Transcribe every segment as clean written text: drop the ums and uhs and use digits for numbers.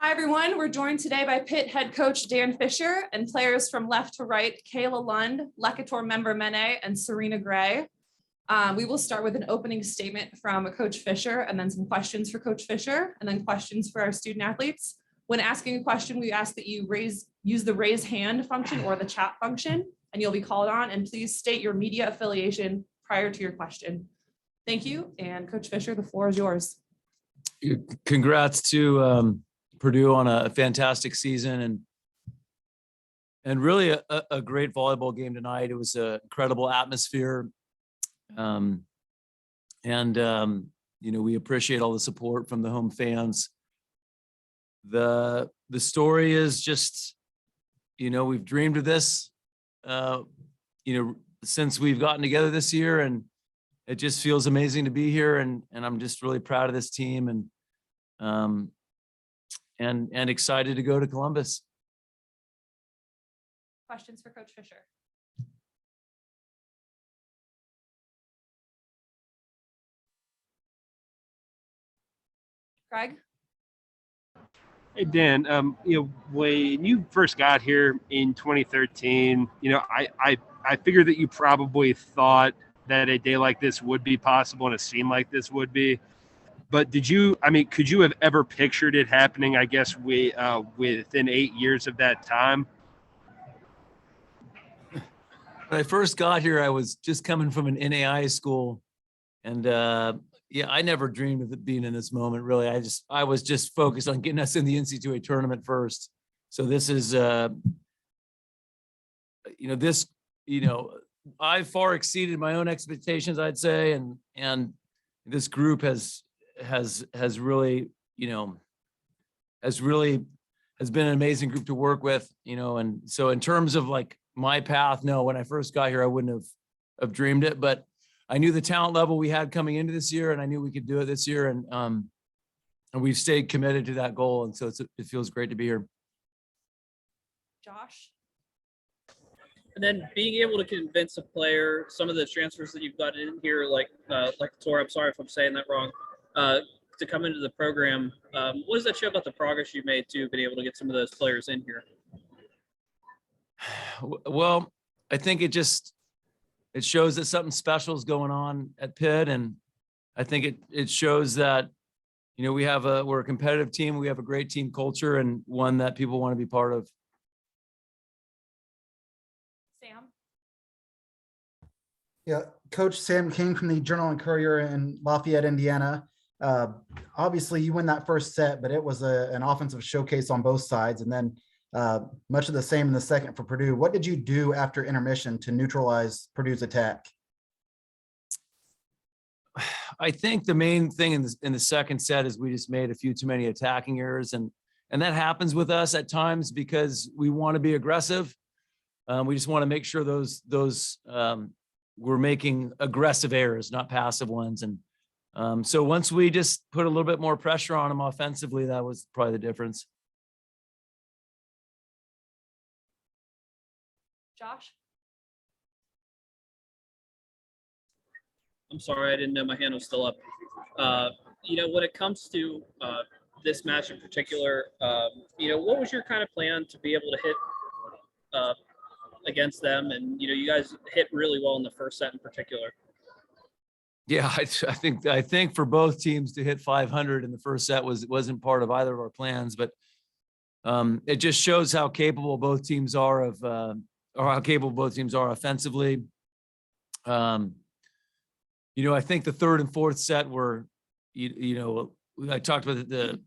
Hi, everyone. We're joined today by Pitt head coach Dan Fisher and players from left to right, Kayla Lund, Lekator member Mene, and Serena Gray. We will start with an opening statement from Coach Fisher and then some questions for Coach Fisher and then questions for our student athletes. When asking a question, we ask that you use the raise hand function or the chat function, and you'll be called on. And please state your media affiliation prior to your question. Thank you. And Coach Fisher, the floor is yours. Congrats to Purdue on a fantastic season and really a great volleyball game tonight. It was an incredible atmosphere. We appreciate all the support from the home fans. The story is just, we've dreamed of this, since we've gotten together this year, and it just feels amazing to be here. And I'm just really proud of this team and excited to go to Columbus. Questions for Coach Fisher? Craig? Hey, Dan, when you first got here in 2013, I figured that you probably thought that a day like this would be possible and a scene like this would be. But could you have ever pictured it happening, I guess, within 8 years of that time? When I first got here, I was just coming from an NAI school. And I never dreamed of it being in this moment, really. I was just focused on getting us in the NCAA tournament first. So this is, I far exceeded my own expectations, I'd say. And this group has really been an amazing group to work with, and so in terms of like my path, no, when I first got here, I wouldn't have dreamed it, but I knew the talent level we had coming into this year, and I knew we could do it this year. And we've stayed committed to that goal. And so it feels great to be here. Josh? And then being able to convince a player, some of the transfers that you've got in here, like Tor, I'm sorry if I'm saying that wrong, to come into the program. What does that show about the progress you made to being able to get some of those players in here? Well, I think it shows that something special is going on at Pitt. And I think it shows that, we're a competitive team. We have a great team culture and one that people want to be part of. Sam? Yeah, Coach Sam King from the Journal and Courier in Lafayette, Indiana. Obviously, you win that first set, but it was an offensive showcase on both sides. And then much of the same in the second for Purdue. What did you do after intermission to neutralize Purdue's attack? I think the main thing in the second set is we just made a few too many attacking errors, and that happens with us at times because we want to be aggressive. We just want to make sure those we're making aggressive errors, not passive ones. And so once we just put a little bit more pressure on them offensively, that was probably the difference. Josh? I'm sorry, I didn't know my hand was still up. When it comes to this match in particular, what was your kind of plan to be able to hit against them? And, you guys hit really well in the first set in particular. Yeah, I think for both teams to hit 500 in the first set wasn't part of either of our plans, but it just shows how capable both teams are offensively. I think the third and fourth set were, I talked about the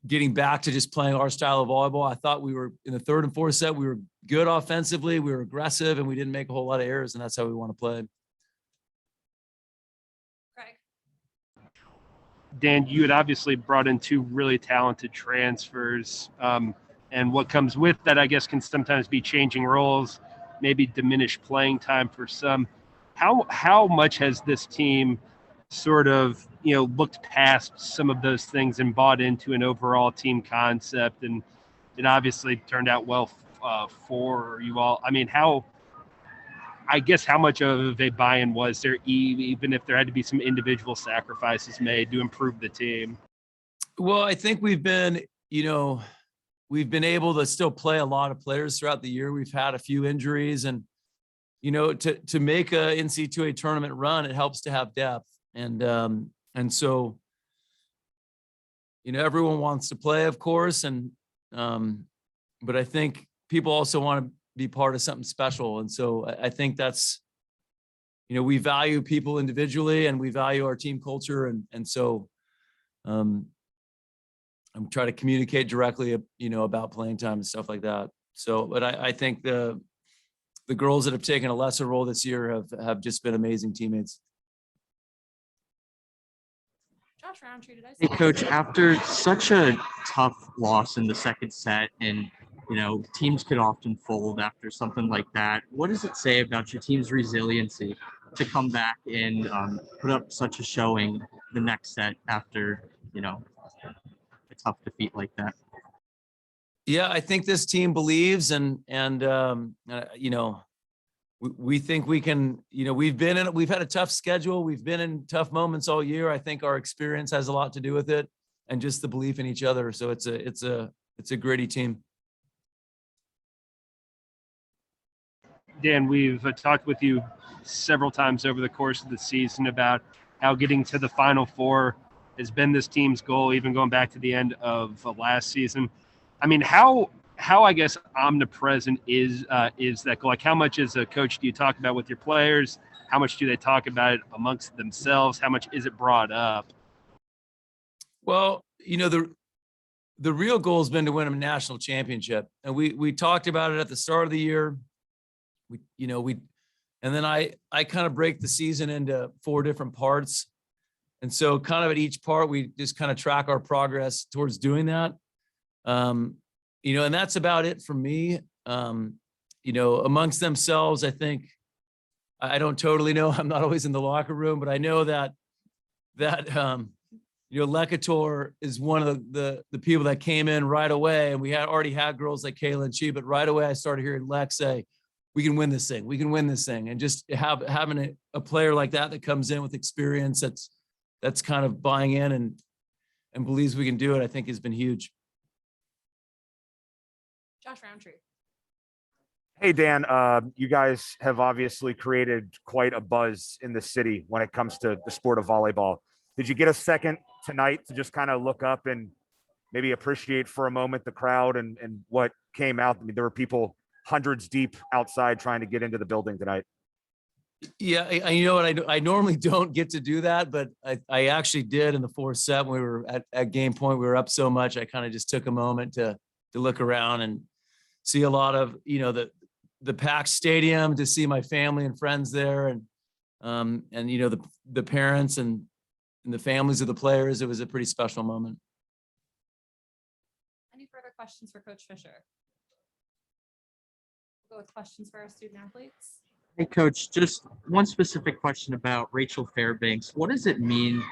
getting back to just playing our style of volleyball. I thought we were in the third and fourth set, we were good offensively, we were aggressive, and we didn't make a whole lot of errors, and that's how we want to play. Dan, you had obviously brought in two really talented transfers. And what comes with that, I guess, can sometimes be changing roles, maybe diminish playing time for some. How much has this team sort of, looked past some of those things and bought into an overall team concept? And it obviously turned out well for you all. I mean, how much of a buy-in was there, even if there had to be some individual sacrifices made to improve the team? Well, I think we've been you know, we've been able to still play a lot of players throughout the year. We've had a few injuries, and, you know, to make a NCAA tournament run, it helps to have depth. And so, you know, everyone wants to play, of course. But I think people also want to be part of something special. And so I think that's, you know, we value people individually and we value our team culture. And so I'm trying to communicate directly, you know, about playing time and stuff like that. So, but I think the girls that have taken a lesser role this year have just been amazing teammates. Josh Roundtree, did I Hey, say? Coach, after such a tough loss in the second set, and teams could often fold after something like that, what does it say about your team's resiliency to come back and put up such a showing the next set after a tough defeat like that? Yeah, I think this team believes, and you know, we think we can. You know, we've had a tough schedule. We've been in tough moments all year. I think our experience has a lot to do with it, and just the belief in each other. So it's a gritty team. Dan, we've talked with you several times over the course of the season about how getting to the Final Four has been this team's goal, even going back to the end of last season. I mean, how I guess omnipresent is that goal? Like, how much as a coach do you talk about with your players? How much do they talk about it amongst themselves? How much is it brought up? Well, you know, the real goal has been to win a national championship, and we talked about it at the start of the year. And then I kind of break the season into 4 different parts. And so kind of at each part, we just kind of track our progress towards doing that. You know, and that's about it for me. You know, amongst themselves, I think I don't totally know. I'm not always in the locker room, but I know that you know, Lecator is one of the people that came in right away, and we had already had girls like Kayla and Chi, but right away I started hearing Lex say, we can win this thing. We can win this thing. And just having a player like that comes in with experience, that's kind of buying in and believes we can do it, I think has been huge. Josh Roundtree. Hey, Dan, you guys have obviously created quite a buzz in the city when it comes to the sport of volleyball. Did you get a second tonight to just kind of look up and maybe appreciate for a moment the crowd and what came out? I mean, there were people hundreds deep outside trying to get into the building tonight. Yeah, you know what? I normally don't get to do that, but I actually did in the 4th set when we were at game point. We were up so much, I kind of just took a moment to look around and see a lot of, you know, the packed stadium, to see my family and friends there, and you know, the parents and the families of the players. It was a pretty special moment. Any further questions for Coach Fisher? We'll go with questions for our student athletes. Hey, Coach, just one specific question about Rachel Fairbanks. What does it mean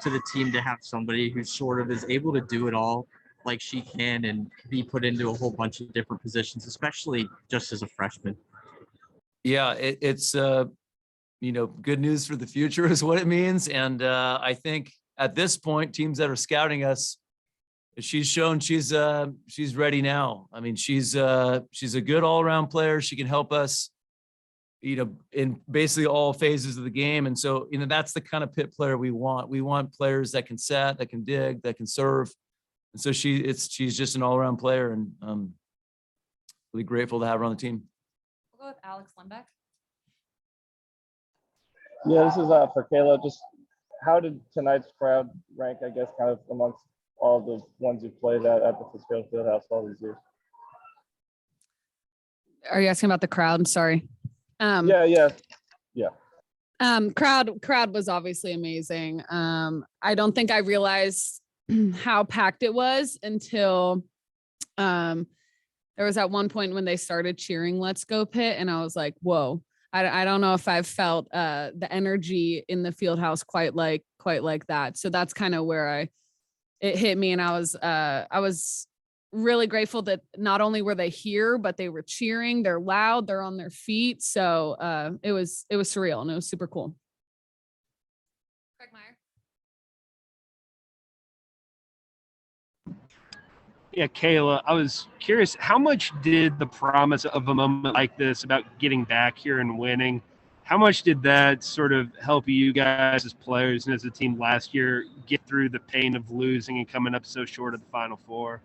to the team to have somebody who sort of is able to do it all like she can and be put into a whole bunch of different positions, especially just as a freshman? Yeah, it's you know, good news for the future is what it means. And I think at this point, teams that are scouting us, she's shown she's ready now. I mean, she's a good all-around player. She can help us, you know, in basically all phases of the game. And so, you know, that's the kind of Pitt player we want. We want players that can set, that can dig, that can serve. And so she's just an all-around player, and really grateful to have her on the team. We'll go with Alex Lembeck. Yeah, this is for Kayla. Just how did tonight's crowd rank, I guess, kind of amongst all the ones you played at the Fitzgerald Fieldhouse all these years? Are you asking about the crowd? Sorry. Yeah. Crowd was obviously amazing. I don't think I realized how packed it was until there was at one point when they started cheering "Let's Go Pitt," and I was like, whoa. I don't know if I've felt the energy in the field house quite like that. So that's kind of where it hit me. And I was really grateful that not only were they here, but they were cheering. They're loud, they're on their feet. So it was surreal and it was super cool. Craig Meyer. Yeah, Kayla, I was curious, how much did the promise of a moment like this about getting back here and winning, how much did that sort of help you guys as players and as a team last year get through the pain of losing and coming up so short of the Final Four?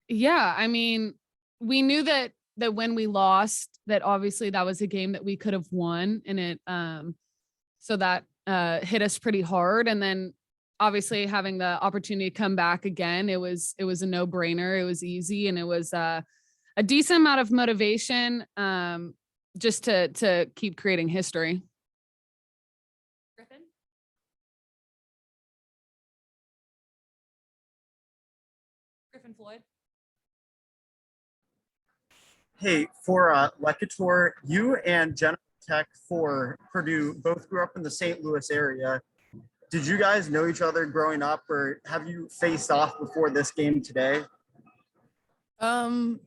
Yeah, I mean, we knew that when we lost, that obviously that was a game that we could have won, and it so that hit us pretty hard. And then obviously having the opportunity to come back again, it was a no-brainer. It was easy, and it was a decent amount of motivation just to keep creating history. Griffin? Griffin Floyd? Hey, for Lecator, you and Jennifer Tech for Purdue both grew up in the St. Louis area. Did you guys know each other growing up, or have you faced off before this game today?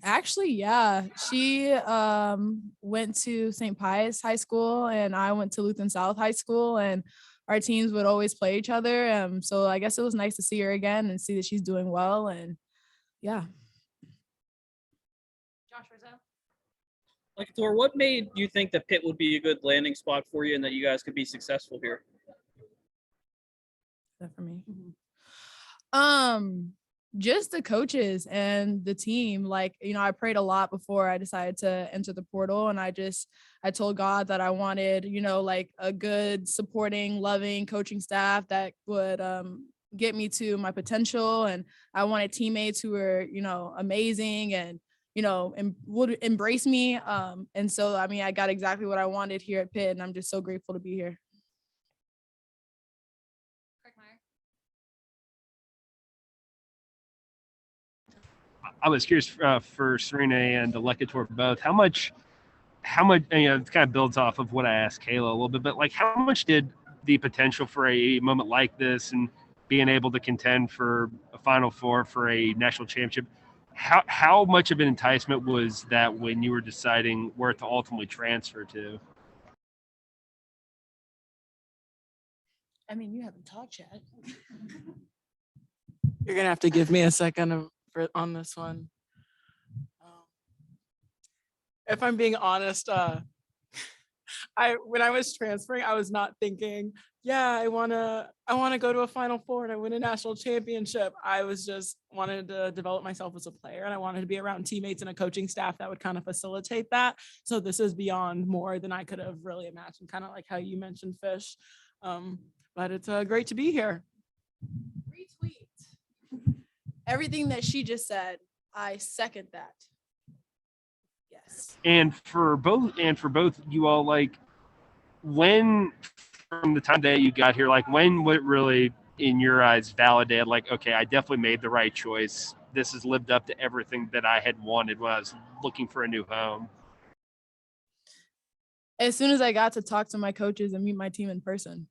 Actually, yeah. She went to St. Pius High School and I went to Lutheran South High School, and our teams would always play each other. So I guess it was nice to see her again and see that she's doing well, and yeah. Josh Rizzo? Lecator, what made you think that Pitt would be a good landing spot for you and that you guys could be successful here? That for me. Just the coaches and the team. Like, I prayed a lot before I decided to enter the portal, and I told God that I wanted, like a good supporting, loving coaching staff that would get me to my potential, and I wanted teammates who were, amazing and would embrace me. And so, I mean, I got exactly what I wanted here at Pitt, and I'm just so grateful to be here. I was curious for Serena and Lecator both, how much, it kind of builds off of what I asked Kayla a little bit, but like how much did the potential for a moment like this and being able to contend for a Final Four, for a national championship, how much of an enticement was that when you were deciding where to ultimately transfer to? I mean, you haven't talked yet. You're gonna have to give me a second on this one. If I'm being honest, when I was transferring, I was not thinking, yeah, I wanna go to a Final Four and I win a national championship. I was just wanted to develop myself as a player, and I wanted to be around teammates and a coaching staff that would kind of facilitate that. So this is beyond more than I could have really imagined, kind of like how you mentioned, Fish. But it's great to be here. Retweet everything that she just said. I second that. Yes. And for both you all, like, when from the time that you got here, like when would it really in your eyes validate, like, okay, I definitely made the right choice, this has lived up to everything that I had wanted when I was looking for a new home? As soon as I got to talk to my coaches and meet my team in person.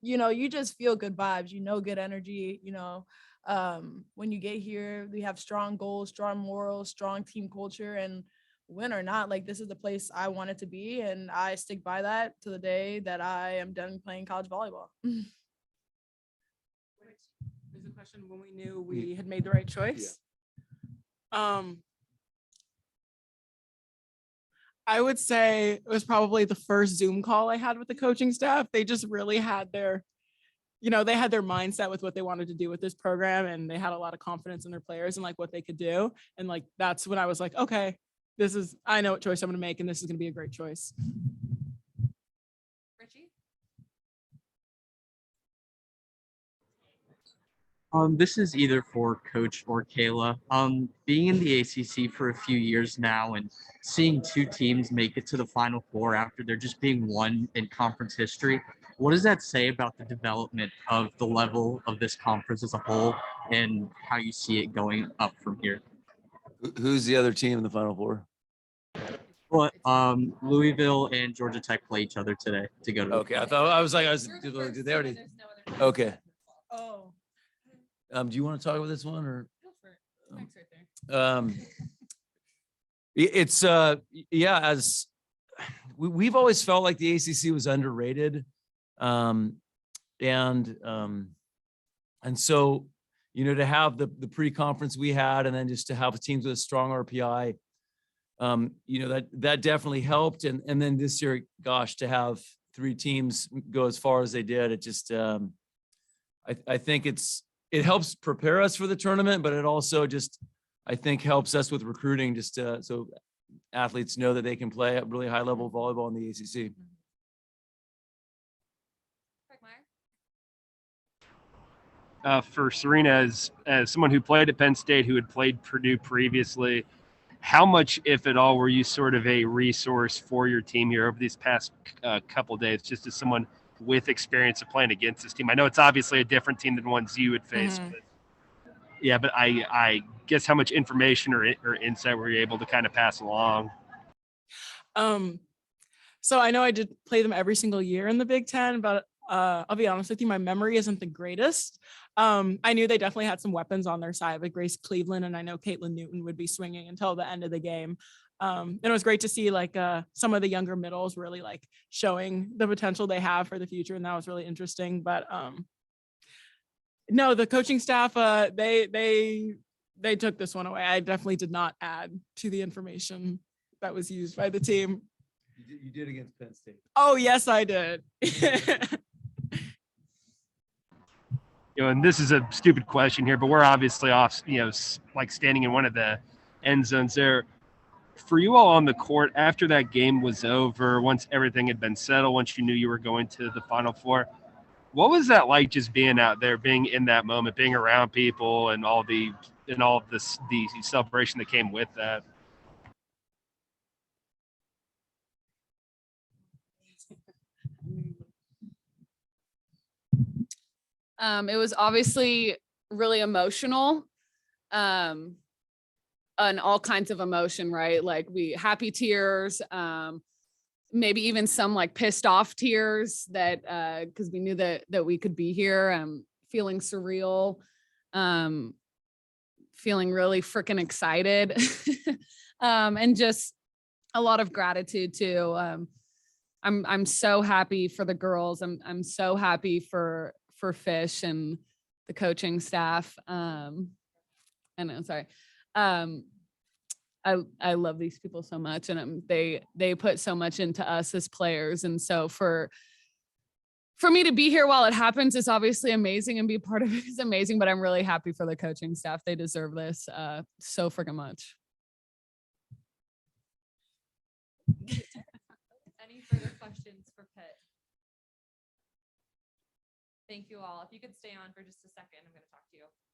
You just feel good vibes, good energy. When you get here, we have strong goals, strong morals, strong team culture, and win or not, like, this is the place I want it to be, and I stick by that to the day that I am done playing college volleyball. There's a question when we knew we had made the right choice. Yeah. I would say it was probably the first Zoom call I had with the coaching staff. They just really had their mindset with what they wanted to do with this program, and they had a lot of confidence in their players and like what they could do. And like, that's when I was like, okay, I know what choice I'm going to make, and this is going to be a great choice. Richie? This is either for Coach or Kayla. Being in the ACC for a few years now and seeing two teams make it to the Final Four after there just being one in conference history, what does that say about the development of the level of this conference as a whole and how you see it going up from here? Who's the other team in the Final Four? Well, Louisville and Georgia Tech play each other today to go to. Okay, did they already? Okay. Oh. Do you want to talk about this one or? Go for it. Mike's right there. It's as we've always felt like the ACC was underrated, and so to have the pre-conference we had, and then just to have teams with a strong RPI, that definitely helped. And then this year, gosh, to have 3 teams go as far as they did, it just, I think it helps prepare us for the tournament, but it also just, I think, helps us with recruiting, just so athletes know that they can play at really high level volleyball in the ACC. For Serena, as someone who played at Penn State, who had played Purdue previously, how much, if at all, were you sort of a resource for your team here over these past couple of days, just as someone with experience of playing against this team? I know it's obviously a different team than ones you would face, but yeah, but I guess how much information or insight were you able to kind of pass along? So I know I did play them every single year in the Big Ten, but I'll be honest with you, my memory isn't the greatest. I knew they definitely had some weapons on their side with Grace Cleveland, and I know Caitlin Newton would be swinging until the end of the game. And it was great to see like some of the younger middles really like showing the potential they have for the future, and that was really interesting. But no, the coaching staff, they took this one away. I definitely did not add to the information that was used by the team. You did against Penn State. Oh, yes, I did. And this is a stupid question here, but we're obviously off, like standing in one of the end zones there. For you all on the court, after that game was over, once everything had been settled, once you knew you were going to the Final Four, what was that like, just being out there, being in that moment, being around people, and all the celebration that came with that? It was obviously really emotional, and all kinds of emotion, right? Like happy tears, maybe even some like pissed off tears that, cause we knew that we could be here, feeling surreal, feeling really freaking excited, and just a lot of gratitude too. I'm so happy for the girls. I'm so happy for Fish and the coaching staff. I know, sorry. I love these people so much, and they put so much into us as players. And so for me to be here while it happens is obviously amazing, and be part of it is amazing, but I'm really happy for the coaching staff. They deserve this so freaking much. Any further questions for Pitt? Thank you all. If you could stay on for just a second.